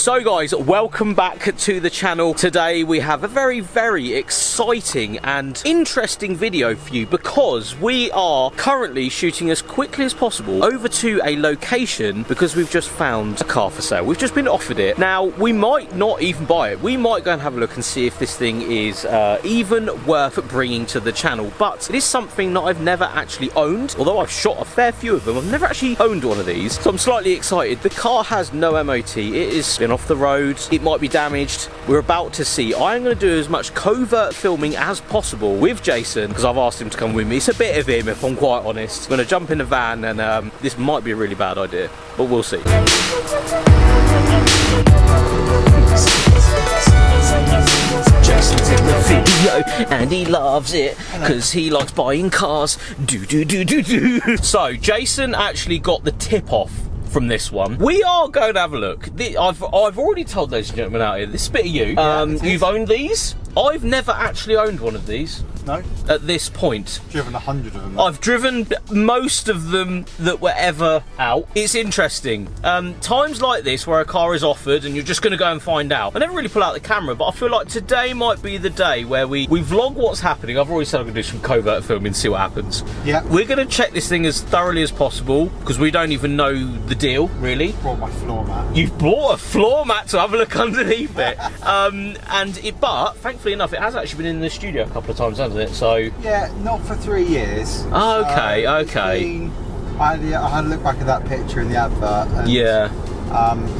So guys, welcome back to the channel. Today we have a very exciting and interesting video for you because we are currently shooting as quickly as possible over to a location because we've just found a car for sale. We've just been offered it. Now, we might not even buy it. We might go and have a look and see if this thing is even worth bringing to the channel, but it is something that I've never actually owned. Although I've shot a fair few of them, I've never actually owned one of these, so I'm slightly excited. The car has no MOT. It is been off the road. It might be damaged. We're about to see. I'm going to do as much covert filming as possible with Jason because I've asked him to come with me. It's a bit of him, if I'm quite honest. I'm going to jump in the van and this might be a really bad idea, but we'll see. Jason's in the video and he loves it because he likes buying cars. So Jason actually got the tip off from this one. We are going to have a look. I've already told those gentlemen out here, this is a bit of you. You've owned these. I've never actually owned one of these. No. At this point. Driven 100 of them. I've driven most of them that were ever out. It's interesting. Times like this where a car is offered and you're just going to go and find out. I never really pull out the camera, but I feel like today might be the day where we vlog what's happening. I've already said I'm going to do some covert filming and see what happens. Yeah. We're going to check this thing as thoroughly as possible because we don't even know the deal, really. Brought my floor mat. You've brought a floor mat to have a look underneath it. But thankfully enough, it has actually been in the studio a couple of times, hasn't it? So yeah, not for 3 years. Okay, so okay. I had a look back at that picture in the advert. And, yeah.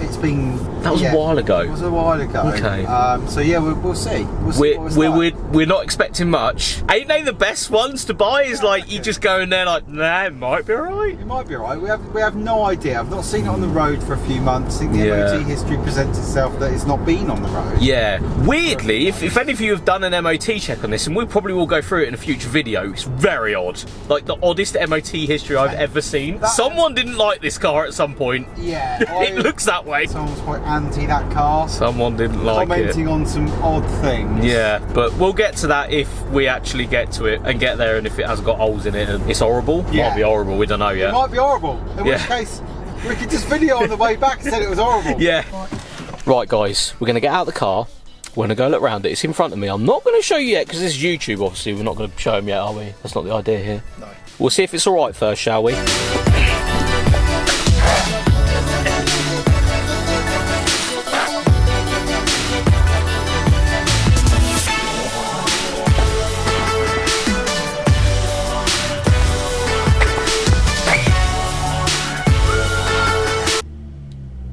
It's been. That was a while ago. It was a while ago. Okay. So yeah, we'll see. We'll see we're not expecting much. Ain't they the best ones to buy? Is like you just go in there like, nah, it might be alright. It might be alright. We have no idea. I've not seen it on the road for a few months. I think the MOT history presents itself that it's not been on the road. Yeah. Weirdly, if any of you have done an MOT check on this, and we probably will go through it in a future video, it's very odd. Like the oddest MOT history I've ever seen. Someone didn't like this car at some point. Yeah. It looks that way. Someone was quite anti that car. Someone didn't like it. Commenting on some odd things. Yeah, but we'll get to that if we actually get to it and get there, and if it has got holes in it and it's horrible. Might be horrible, we don't know yet. It might be horrible, in which case we could just video on the way back and said it was horrible. Yeah. Right guys, we're going to get out of the car. We're going to go look around it. It's in front of me. I'm not going to show you yet because this is YouTube, obviously. We're not going to show them yet, are we? That's not the idea here. No. We'll see if it's alright first, shall we?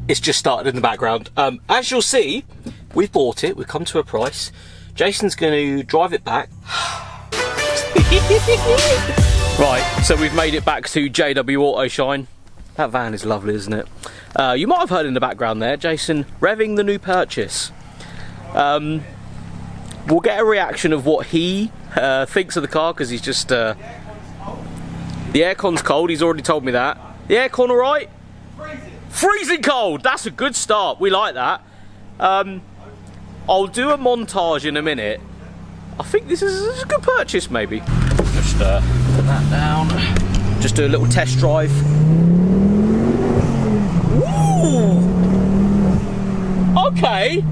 It's just started in the background. As you'll see, we've bought it. We've come to a price. Jason's going to drive it back. Right, so we've made it back to JW Auto Shine. That van is lovely, isn't it? You might have heard in the background there, Jason revving the new purchase. We'll get a reaction of what he thinks of the car because he's just... the aircon's cold, he's already told me that. The aircon alright? Freezing cold! That's a good start. We like that. I'll do a montage in a minute. I think this is a good purchase, maybe. Just put that down. Just do a little test drive. Ooh! Okay.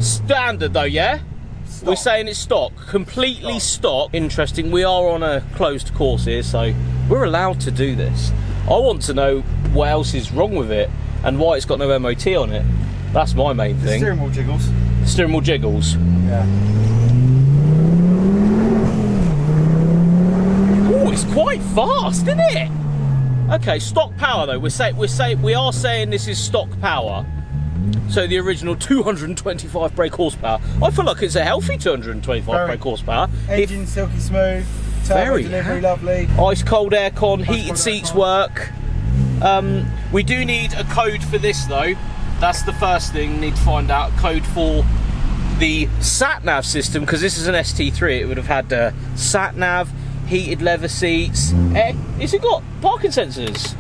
Standard though, yeah? Stock. We're saying it's stock. Completely stock. Interesting. We are on a closed course here, so we're allowed to do this. I want to know what else is wrong with it and why it's got no MOT on it. That's my main thing. The steering wheel jiggles. The steering wheel jiggles. Yeah. Oh, it's quite fast, isn't it? Okay, stock power though. We are saying this is stock power. So the original 225 brake horsepower. I feel like it's a healthy 225 brake horsepower. Engine silky smooth. Turbo delivery lovely. Ice cold aircon, heated seats work. We do need a code for this though. That's the first thing. We need to find out code for the sat-nav system because this is an ST3. It would have had sat-nav, heated leather seats. Has it got parking sensors?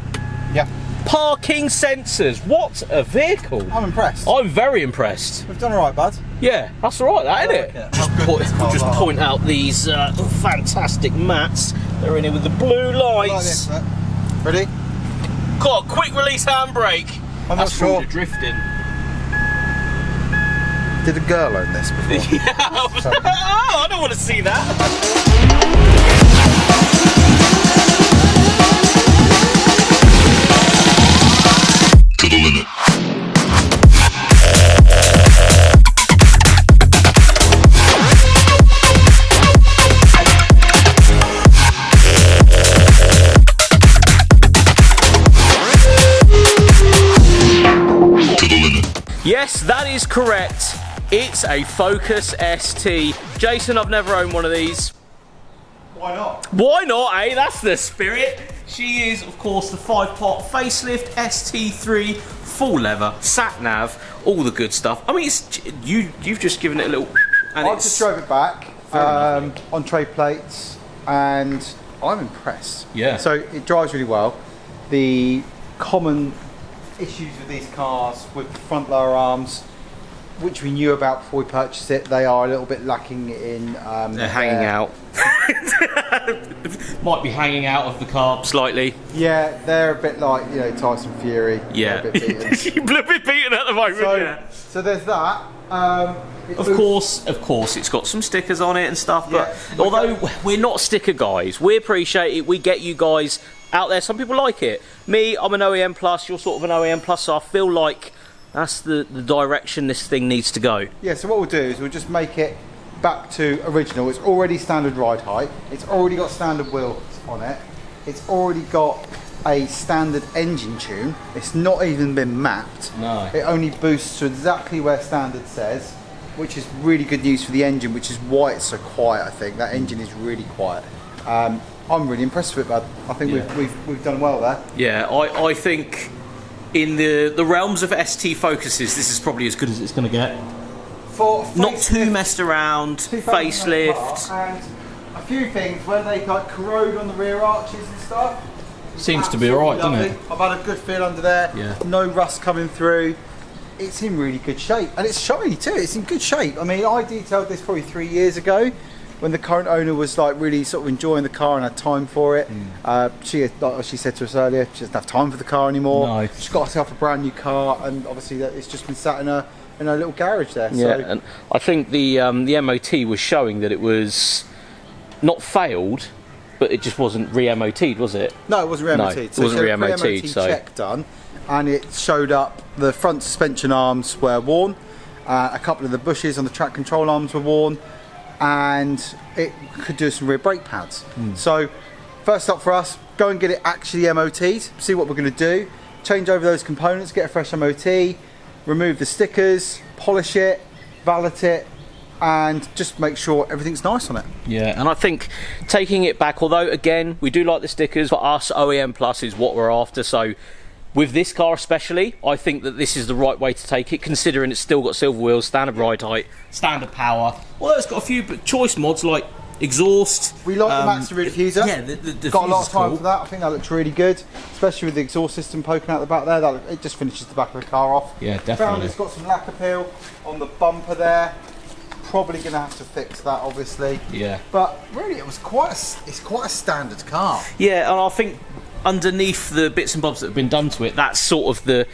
Yeah. Parking sensors. What a vehicle. I'm impressed. I'm very impressed. We've done alright, bud. Yeah, that's alright, that, isn't it? Just point out these fantastic mats. They're in here with the blue lights. Like this, ready? Got a quick release handbrake. I'm not sure. Drifting. Did a girl own this before? Oh, I don't want to see that. To the limit. Yes, that is correct. It's a Focus ST. Jason, I've never owned one of these. Why not? Why not, eh? That's the spirit. She is, of course, the 5-pot facelift ST3, full leather, sat nav, all the good stuff. I mean, it's you've just given it a little. And I just drove it back on tray plates, and I'm impressed. Yeah. So it drives really well. The common issues with these cars with the front lower arms, which we knew about before we purchased it, they are a little bit lacking in. They're hanging out. Might be hanging out of the car slightly. Yeah, they're a bit like, you know, Tyson Fury. Yeah. A bit beaten. You're a bit beaten at the moment. So, yeah. so there's that. Of course, it's got some stickers on it and stuff. But Yeah. although we're not sticker guys, we appreciate it. We get you guys out there. Some people like it. Me, I'm an OEM plus. You're sort of an OEM plus. So I feel like that's the direction this thing needs to go. Yeah, so what we'll do is we'll just make it back to original. It's already standard ride height. It's already got standard wheels on it. It's already got a standard engine tune. It's not even been mapped. No. It only boosts to exactly where standard says, which is really good news for the engine, which is why it's so quiet, I think. That engine is really quiet. I'm really impressed with it, bud. I think we've done well there. Yeah, I think in the realms of ST Focuses, this is probably as good as it's going to get. For Not too messed around, 2000 facelift. car, and a few things where they like corrode on the rear arches and stuff. Seems to be alright, doesn't it? I've had a good feel under there. Yeah. No rust coming through. It's in really good shape, and it's shiny too. It's in good shape. I mean, I detailed this probably 3 years ago, when the current owner was like really sort of enjoying the car and had time for it. She said to us earlier, she doesn't have time for the car anymore. No. She's got herself a brand new car, and obviously that it's just been sat in her little garage there. Yeah, So and I think the MOT was showing that it was not failed, but it just wasn't re-MOT'd, was it? no, it wasn't re-MOT'd. No, it So wasn't she had a re-MOT'd, pre-MOT so- check done, and it showed up the front suspension arms were worn, a couple of the bushes on the track control arms were worn, and it could do some rear brake pads. So first up for us, go and get it actually MOT'd, see what we're going to do, change over those components, get a fresh MOT, remove the stickers, polish it, valet it, and just make sure everything's nice on it. Yeah, and I think taking it back, although again we do like the stickers, for us OEM Plus is what we're after. So with this car especially, I think that this is the right way to take it, considering it's still got silver wheels, standard ride height, standard power. Although it's got a few choice mods like exhaust. We like the Max rear diffuser. Yeah, the got a lot of time cool. for that. I think that looks really good, especially with the exhaust system poking out the back there. It just finishes the back of the car off. Yeah, Found definitely. it's got some lacquer peel on the bumper there. Probably going to have to fix that, obviously. Yeah. But really, it's quite a standard car. Yeah, and I think underneath the bits and bobs that have been done to it, that's sort of the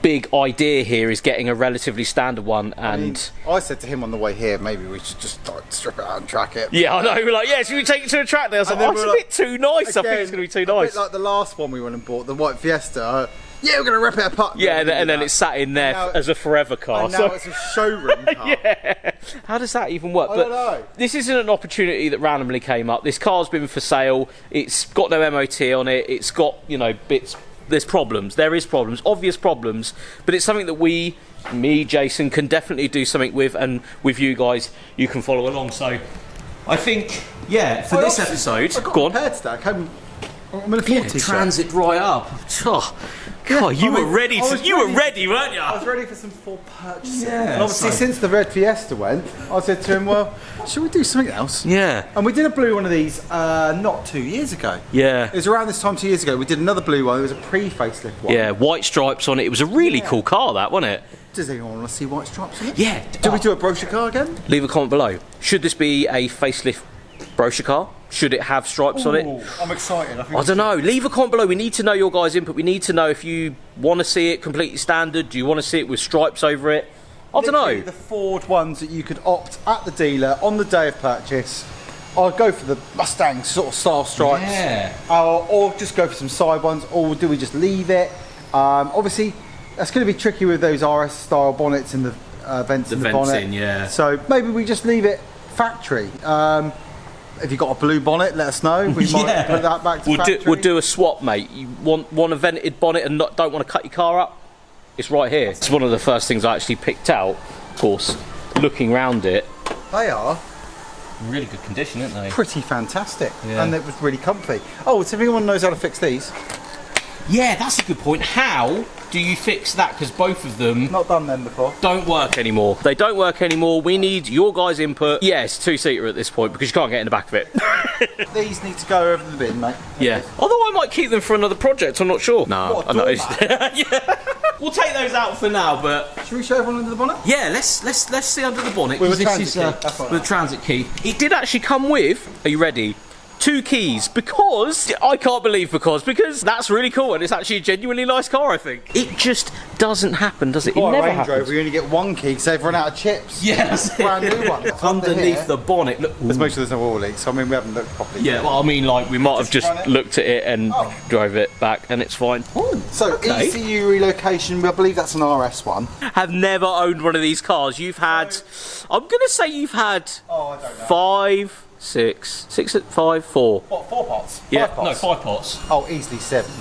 big idea here, is getting a relatively standard one. And I said to him on the way here, maybe we should just like, strip it out and track it. yeah, I know. We're like, yeah, should we take it to a track day? I was like, And then oh, it's we're a like, bit too nice. I think it's going to be too A nice. bit like the last one we went and bought, the white Fiesta. Yeah, we're going to rip it apart. Yeah, and then it's sat in there now- as a forever car. And now So it's a showroom car. yeah, how does that even work? I But don't know. this isn't an opportunity that randomly came up. This car's been for sale. It's got no MOT on it. It's got, you know, bits. There's problems. There is problems, obvious problems. But it's something that me, Jason, can definitely do something with, and with you guys, you can follow along. So I think, yeah, for this episode, I got go on. prepared today. I'm in a Ford t-shirt. Transit right up. Oh, God, you were ready. You were ready, weren't you? I was ready for some Ford purchasing. Yeah, And obviously, so- since the red Fiesta went, I said to him, well, should we do something else? Yeah. And we did a blue one of these not 2 years ago. Yeah. It was around this time 2 years ago. We did another blue one. It was a pre-facelift one. Yeah, white stripes on it. It was a really cool car, that, wasn't it? Does anyone want to see white stripes on it? Yeah. Do we do a brochure car again? Leave a comment below. Should this be a facelift brochure car? Should it have stripes on it? I'm excited. I don't know. Leave a comment below. We need to know your guys' input. We need to know if you want to see it completely standard. Do you want to see it with stripes over it? I don't literally know. The Ford ones that you could opt at the dealer on the day of purchase. I'd go for the Mustang sort of style stripes. Yeah. Or just go for some side ones, or do we just leave it? Obviously, that's going to be tricky with those RS style bonnets and the vents in the vents bonnet. in, yeah. So maybe we just leave it factory. If you've got a blue bonnet, let us know. We might put that back to factory. We'll do a swap, mate. You want a vented bonnet and don't want to cut your car up? It's right here. It's one of the first things I actually picked out, of course, looking round it. They are Really good condition, aren't they? pretty fantastic. Yeah. And it was really comfy. Oh, so if anyone knows how to fix these, Yeah, that's a good point. How do you fix that? Because both of them not done them before. don't work anymore. They don't work anymore. We need your guys' input. Yeah, it's two-seater at this point because you can't get in the back of it. These need to go over the bin, mate. Yeah. Although I might keep them for another project, I'm not sure. No, What, a I know. doormat? Yeah. We'll take those out for now, but Should we show everyone under the bonnet? yeah, let's see under the bonnet. With a 'cause this transit is, key, that's what with a transit key. It did actually come with. Are you ready? 2 keys, because I can't believe because that's really cool and it's actually a genuinely nice car, I think. It just doesn't happen, does it? It Buy a never Range happens. Rover, you only get 1 key because they've run out of chips. Yeah, that's it. Brand new one. It's under Underneath here. the bonnet. Look. Let's make sure there's no oil leaks. I mean, we haven't looked properly. Yeah, well, I mean, like, we might have just run it? looked at it and Oh. drove it back, and it's fine. So Okay. ECU relocation, I believe that's an RS one. Have never owned one of these cars. You've had, I'm gonna say you've had Oh, I don't know. 5, 6, 4. What, 4 pots? Yeah, 5 pots? no, 5 pots. Oh, easily 7.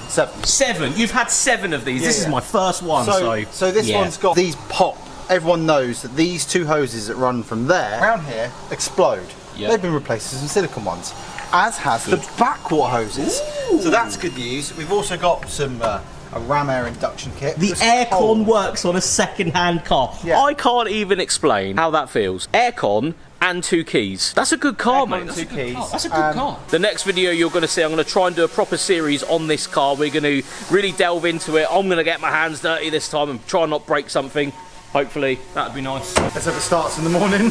7. You've had 7 of these. This Yeah. is my first one, So this yeah. one's got these pop. Everyone knows that these 2 hoses that run from there around here explode. Yep. They've been replaced with some silicone ones, as has the backwater hoses. So that's good news. We've also got some a ram air induction kit. The Just aircon cold. works on a second-hand car. Yeah. I can't even explain how that feels. Aircon and 2 keys. That's a good car, Aircon mate. and That's 2 a good keys. car. That's a good car. The next video you're going to see, I'm going to try and do a proper series on this car. We're going to really delve into it. I'm going to get my hands dirty this time and try and not break something. Hopefully, that'd be nice. Let's hope it starts in the morning.